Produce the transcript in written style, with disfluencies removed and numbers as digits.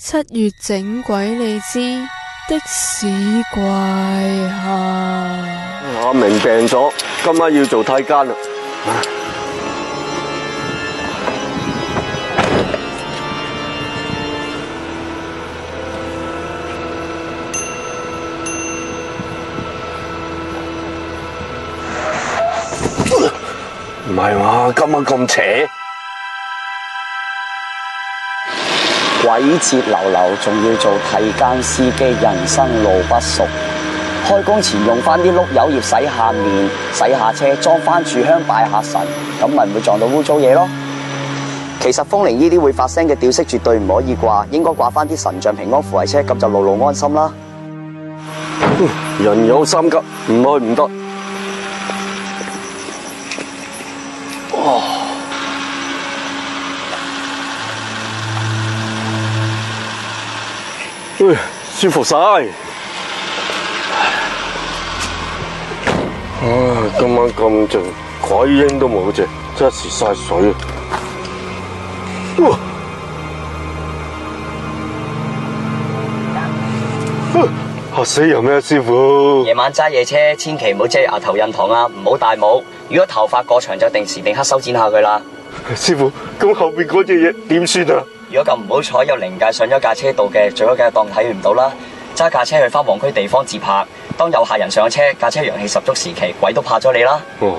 7月整鬼你知的士怪客。阿明病咗，今晚要做太監啦。唔係嘛，今晚咁邪。鬼節流流，仲要做替更司機，人生路不熟。開工前用翻啲碌柚葉洗下面、洗下車，裝翻炷香拜下神，咁咪唔會撞到污糟嘢咯。其實風鈴呢啲會發聲嘅吊飾絕對唔可以掛，應該掛翻啲神像平安符喺車，咁就路路安心啦。人有三急，唔去唔得。舒服晒。今晚咁靜，鬼嬰都冇隻，真係蝕晒水啊！嚇死人咩，師傅？夜晚揸夜車，千祈唔好遮住額頭印堂啊，唔好戴帽。如果頭髮過長，就定時定刻修剪下佢啦。師傅，咁後邊嗰隻嘢點算啊？如果咁唔好彩有靈界上咗架車度嘅，最好梗係當睇唔到啦。揸架車去翻黃區地方自拍，當有客人上咗車，架車陽氣十足時期，鬼都怕咗你啦。哦。